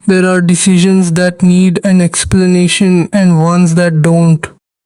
There are decisions that need an explanation and ones that don't.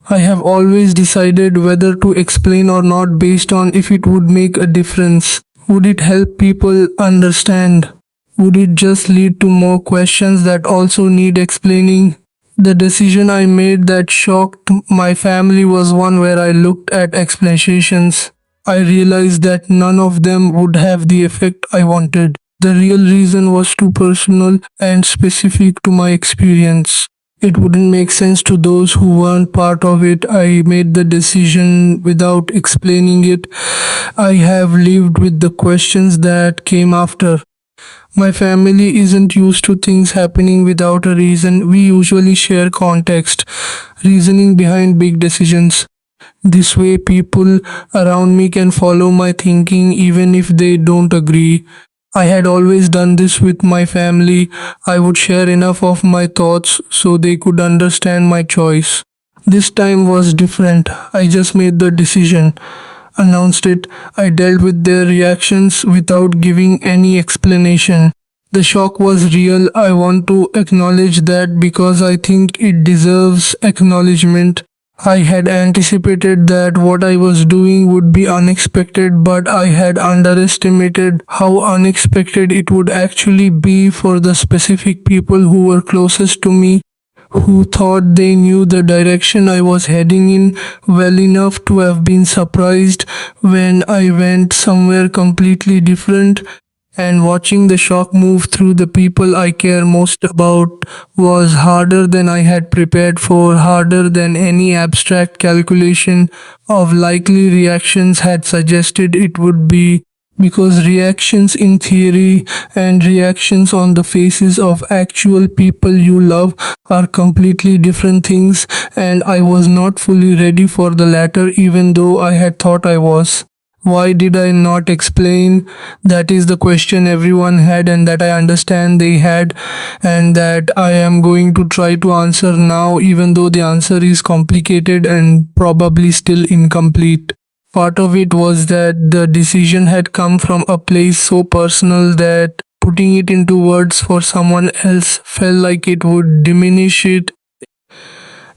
I have always decided whether to explain or not based on if it would make a difference. Would it help people understand? Would it just lead to more questions that also need explaining? The decision I made that shocked my family was one where I looked at explanations. I realized that none of them would have the effect I wanted. The real reason was too personal and specific to my experience. It wouldn't make sense to those who weren't part of it. I made the decision without explaining it. I have lived with the questions that came after. My family isn't used to things happening without a reason. We usually share context, reasoning behind big decisions. This way, people around me can follow my thinking even if they don't agree. I had always done this with my family. I would share enough of my thoughts so they could understand my choice. This time was different. I just made the decision, announced it. I dealt with their reactions without giving any explanation. The shock was real. I want to acknowledge that because I think it deserves acknowledgement. I had anticipated that what I was doing would be unexpected, but I had underestimated how unexpected it would actually be for the specific people who were closest to me, who thought they knew the direction I was heading in well enough to have been surprised when I went somewhere completely different. And watching the shock move through the people I care most about was harder than I had prepared for, harder than any abstract calculation of likely reactions had suggested it would be. Because reactions in theory and reactions on the faces of actual people you love are completely different things, and I was not fully ready for the latter even though I had thought I was. Why did I not explain? That is the question everyone had, and that I understand they had, and that I am going to try to answer now, even though the answer is complicated and probably still incomplete. Part of it was that the decision had come from a place so personal that putting it into words for someone else felt like it would diminish it,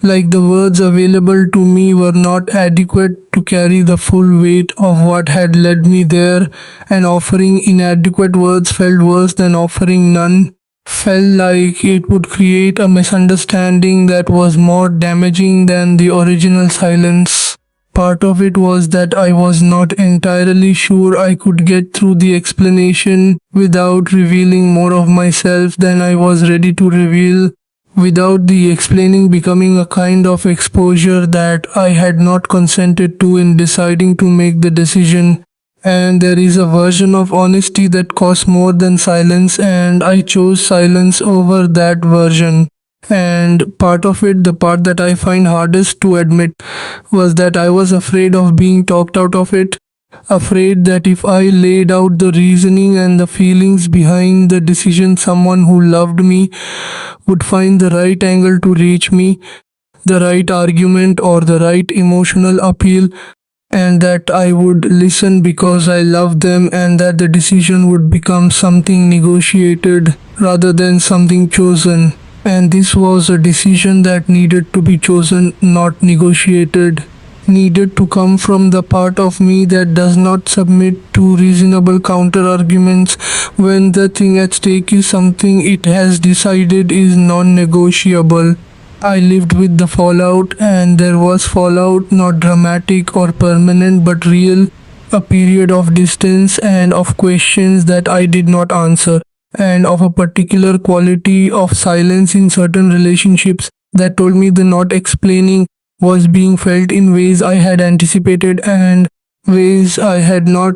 like the words available to me were not adequate to carry the full weight of what had led me there, and offering inadequate words felt worse than offering none. Felt like it would create a misunderstanding that was more damaging than the original silence. Part of it was that I was not entirely sure I could get through the explanation without revealing more of myself than I was ready to reveal, without the explaining becoming a kind of exposure that I had not consented to in deciding to make the decision. And there is a version of honesty that costs more than silence, and I chose silence over that version. And part of it, the part that I find hardest to admit, was that I was afraid of being talked out of it. Afraid that if I laid out the reasoning and the feelings behind the decision, someone who loved me would find the right angle to reach me, the right argument or the right emotional appeal, and that I would listen because I loved them, and that the decision would become something negotiated rather than something chosen. And this was a decision that needed to be chosen, not negotiated. Needed to come from the part of me that does not submit to reasonable counter arguments when the thing at stake is something it has decided is non-negotiable. I lived with the fallout, and there was fallout, not dramatic or permanent but real, a period of distance and of questions that I did not answer, and of a particular quality of silence in certain relationships that told me the not explaining was being felt in ways I had anticipated and ways I had not.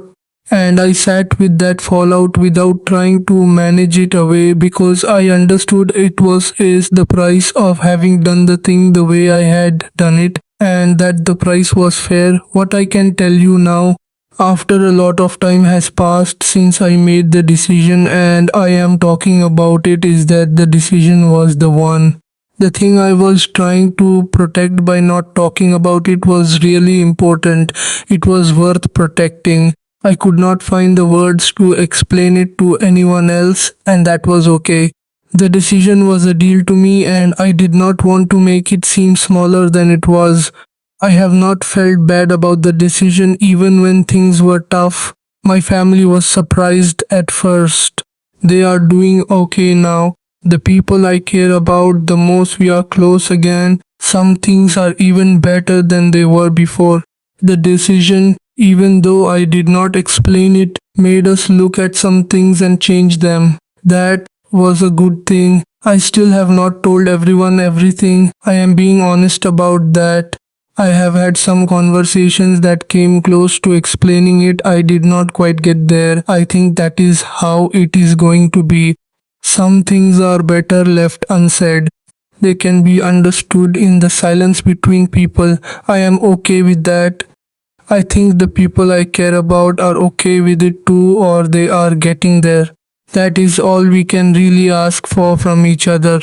And I sat with that fallout without trying to manage it away, because I understood it is the price of having done the thing the way I had done it, and that the price was fair. What I can tell you now, after a lot of time has passed since I made the decision and I am talking about it, is that the decision was the one. The thing I was trying to protect by not talking about it was really important. It was worth protecting. I could not find the words to explain it to anyone else, and that was okay. The decision was a deal to me and I did not want to make it seem smaller than it was. I have not felt bad about the decision even when things were tough. My family was surprised at first. They are doing okay now. The people I care about the most, we are close again. Some things are even better than they were before. The decision, even though I did not explain it, made us look at some things and change them. That was a good thing. I still have not told everyone everything. I am being honest about that. I have had some conversations that came close to explaining it. I did not quite get there. I think that is how it is going to be. Some things are better left unsaid. They can be understood in the silence between people. I am okay with that. I think the people I care about are okay with it too, or they are getting there. That is all we can really ask for from each other.